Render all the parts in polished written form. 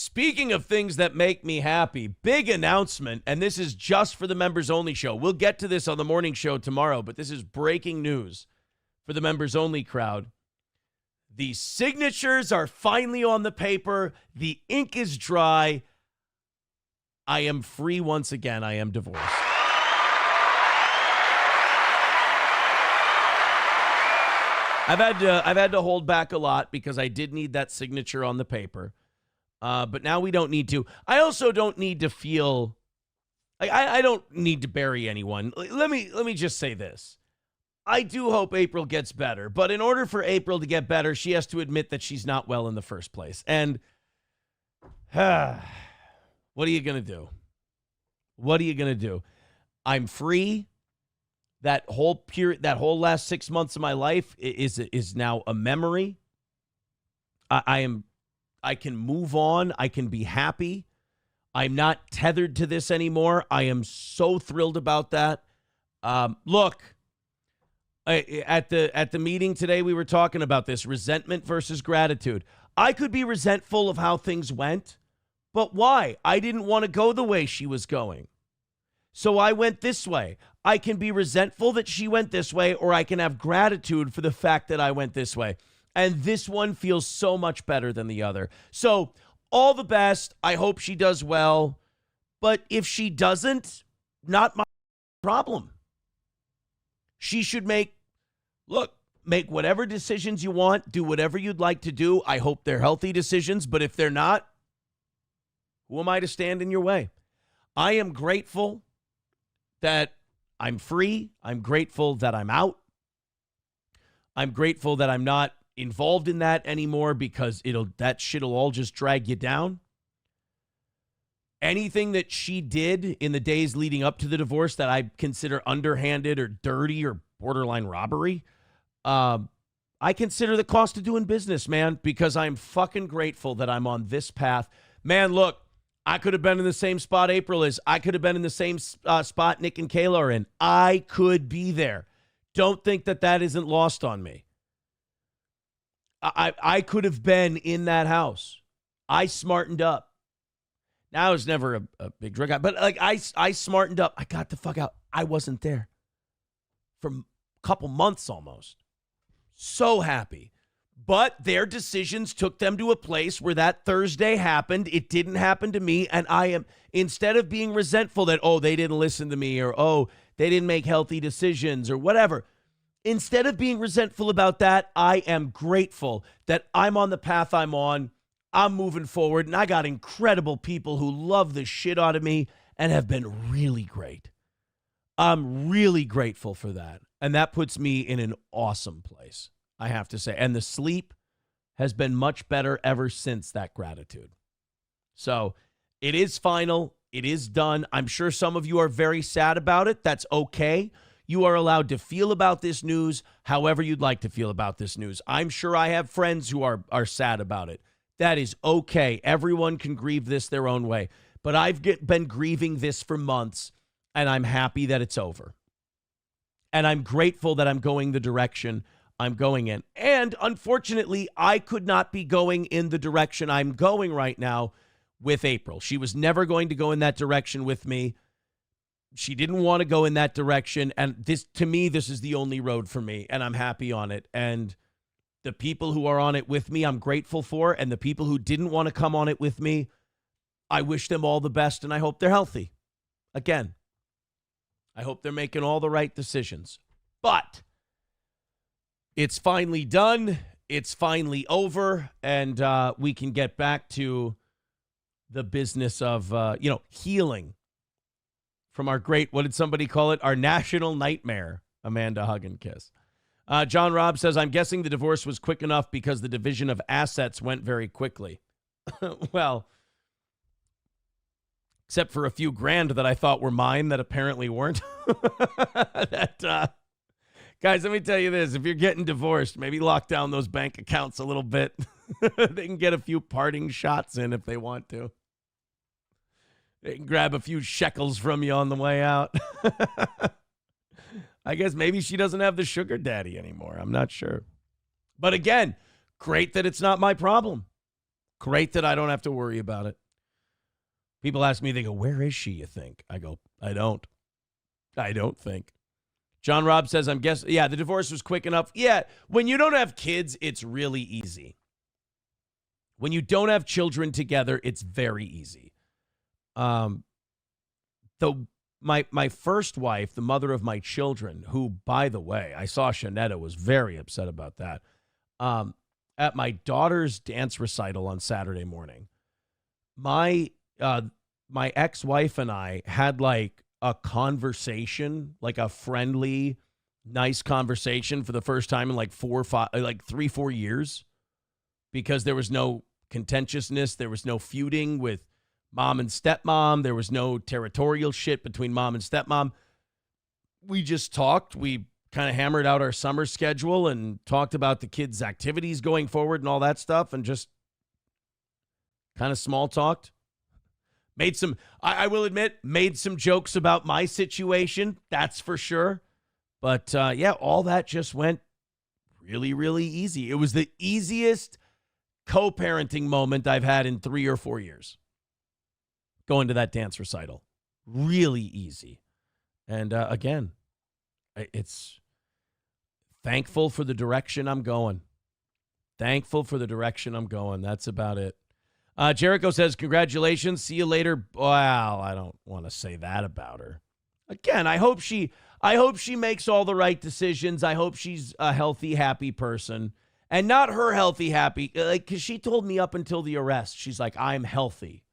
Speaking of things that make me happy, big announcement, and this is just for the members only show. We'll get to this on the morning show tomorrow, but this is breaking news for the members only crowd. The signatures are finally on the paper. The ink is dry. I am free once again. I am divorced. I've had to hold back a lot because I did need that signature on the paper. But now we don't need to. I also don't need to feel like I don't need to bury anyone. Let me just say this. I do hope April gets better, but in order for April to get better, she has to admit that she's not well in the first place. And what are you going to do? What are you going to do? I'm free. That whole last 6 months of my life is now a memory. I can move on. I can be happy. I'm not tethered to this anymore. I am so thrilled about that. Look, at the meeting today, we were talking about this resentment versus gratitude. I could be resentful of how things went, but why? I didn't want to go the way she was going. So I went this way. I can be resentful that she went this way, or I can have gratitude for the fact that I went this way. And this one feels so much better than the other. So all the best. I hope she does well. But if she doesn't, not my problem. She should make whatever decisions you want. Do whatever you'd like to do. I hope they're healthy decisions. But if they're not, who am I to stand in your way? I am grateful that I'm free. I'm grateful that I'm out. I'm grateful that I'm not involved in that anymore because that shit'll all just drag you down. Anything that she did in the days leading up to the divorce that I consider underhanded or dirty or borderline robbery, I consider the cost of doing business, man, because I'm fucking grateful that I'm on this path. Man, look, I could have been in the same spot April is. I could have been in the same spot Nick and Kayla are in. I could be there. Don't think that isn't lost on me. I could have been in that house. I smartened up. Now I was never a big drug guy, but like I smartened up. I got the fuck out. I wasn't there for a couple months almost. So happy. But their decisions took them to a place where that Thursday happened. It didn't happen to me. And I am, instead of being resentful that, oh, they didn't listen to me or, oh, they didn't make healthy decisions or whatever. Instead of being resentful about that, I am grateful that I'm on the path I'm on. I'm moving forward. And I got incredible people who love the shit out of me and have been really great. I'm really grateful for that. And that puts me in an awesome place, I have to say. And the sleep has been much better ever since that gratitude. So it is final. It is done. I'm sure some of you are very sad about it. That's okay. You are allowed to feel about this news however you'd like to feel about this news. I'm sure I have friends who are sad about it. That is okay. Everyone can grieve this their own way. But I've been grieving this for months, and I'm happy that it's over. And I'm grateful that I'm going the direction I'm going in. And unfortunately, I could not be going in the direction I'm going right now with April. She was never going to go in that direction with me. She didn't want to go in that direction. And this, to me, this is the only road for me. And I'm happy on it. And the people who are on it with me, I'm grateful for. And the people who didn't want to come on it with me, I wish them all the best. And I hope they're healthy. Again, I hope they're making all the right decisions. But it's finally done. It's finally over. And we can get back to the business of, healing from our great, what did somebody call it? Our national nightmare, Amanda Hug and Kiss. John Robb says, I'm guessing the divorce was quick enough because the division of assets went very quickly. Well, except for a few grand that I thought were mine that apparently weren't. Guys, let me tell you this. If you're getting divorced, maybe lock down those bank accounts a little bit. They can get a few parting shots in if they want to. They can grab a few shekels from you on the way out. I guess maybe she doesn't have the sugar daddy anymore. I'm not sure. But again, great that it's not my problem. Great that I don't have to worry about it. People ask me, they go, where is she, you think? I go, I don't think. John Robb says, I'm guessing, yeah, the divorce was quick enough. Yeah, when you don't have kids, it's really easy. When you don't have children together, it's very easy. My first wife, the mother of my children, who, by the way, I saw Shanetta was very upset about that. At my daughter's dance recital on Saturday morning, my ex-wife and I had like a conversation, like a friendly, nice conversation for the first time in like 3-4 years, because there was no contentiousness. There was no feuding with mom and stepmom. There was no territorial shit between mom and stepmom. We just talked. We kind of hammered out our summer schedule and talked about the kids' activities going forward and all that stuff, and just kind of small talked. Made some, I will admit, made some jokes about my situation. That's for sure. But yeah, all that just went really, really easy. It was the easiest co-parenting moment I've had in 3 or 4 years. Going to that dance recital. Really easy. And again, it's thankful for the direction I'm going. Thankful for the direction I'm going. That's about it. Jericho says, congratulations. See you later. Well, I don't want to say that about her. Again, I hope she makes all the right decisions. I hope she's a healthy, happy person. And not her healthy, happy. Like, because she told me up until the arrest, she's like, I'm healthy.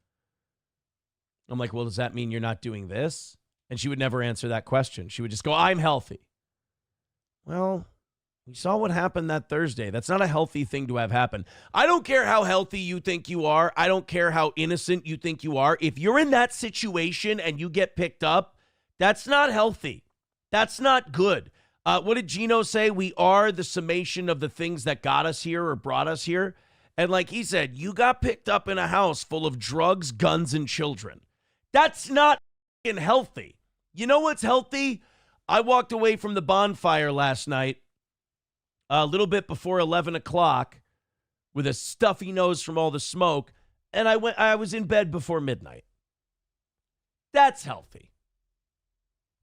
I'm like, well, does that mean you're not doing this? And she would never answer that question. She would just go, I'm healthy. Well, we saw what happened that Thursday. That's not a healthy thing to have happen. I don't care how healthy you think you are. I don't care how innocent you think you are. If you're in that situation and you get picked up, that's not healthy. That's not good. What did Gino say? We are the summation of the things that got us here or brought us here. And like he said, you got picked up in a house full of drugs, guns, and children. That's not healthy. You know what's healthy? I walked away from the bonfire last night a little bit before 11 o'clock with a stuffy nose from all the smoke, and I was in bed before midnight. That's healthy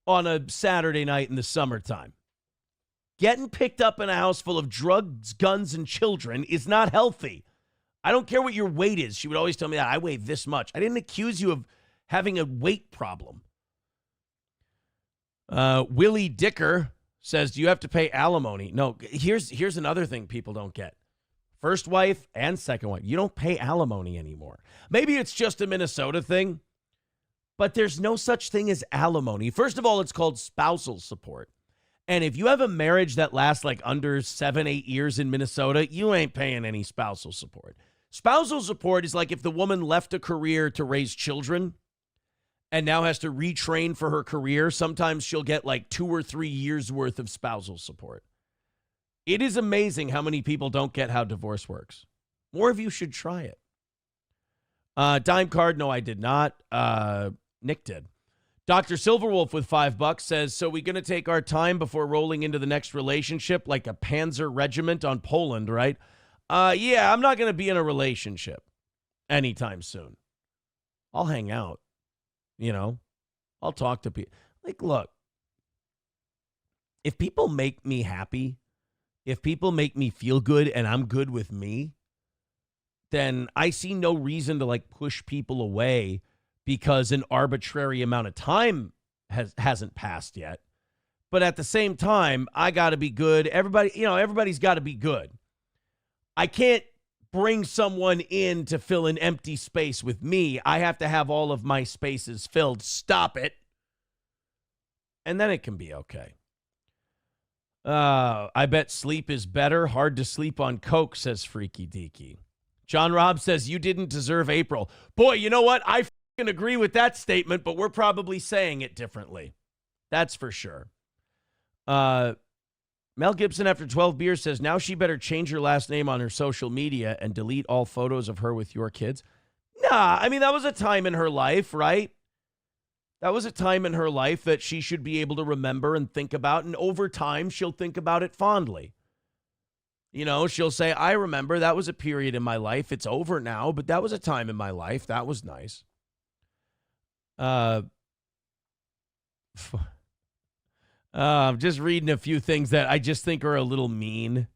on a Saturday night in the summertime. Getting picked up in a house full of drugs, guns, and children is not healthy. I don't care what your weight is. She would always tell me that I weigh this much. I didn't accuse you of having a weight problem. Willie Dicker says, do you have to pay alimony? No, here's another thing people don't get. First wife and second wife, you don't pay alimony anymore. Maybe it's just a Minnesota thing, but there's no such thing as alimony. First of all, it's called spousal support. And if you have a marriage that lasts like under 7-8 years in Minnesota, you ain't paying any spousal support. Spousal support is like if the woman left a career to raise children and now has to retrain for her career. Sometimes she'll get like 2 or 3 years worth of spousal support. It is amazing how many people don't get how divorce works. More of you should try it. Dime card, no, I did not. Nick did. Dr. Silverwolf with $5 says, so we going to take our time before rolling into the next relationship like a Panzer regiment on Poland, right? Yeah, I'm not going to be in a relationship anytime soon. I'll hang out. You know, I'll talk to people. Like, look, if people make me happy, if people make me feel good and I'm good with me, then I see no reason to like push people away because an arbitrary amount of time hasn't passed yet. But at the same time, I got to be good. Everybody's got to be good. I can't bring someone in to fill an empty space with me. I have to have all of my spaces filled. Stop it. And then it can be okay. I bet sleep is better. Hard to sleep on coke, says Freaky Deaky. John Robb says, you didn't deserve April. Boy, you know what? I can agree with that statement, but we're probably saying it differently. That's for sure. Mel Gibson, after 12 beers, says, now she better change her last name on her social media and delete all photos of her with your kids. Nah, I mean, that was a time in her life, right? That was a time in her life that she should be able to remember and think about, and over time, she'll think about it fondly. You know, she'll say, I remember that was a period in my life. It's over now, but that was a time in my life. That was nice. I'm just reading a few things that I just think are a little mean.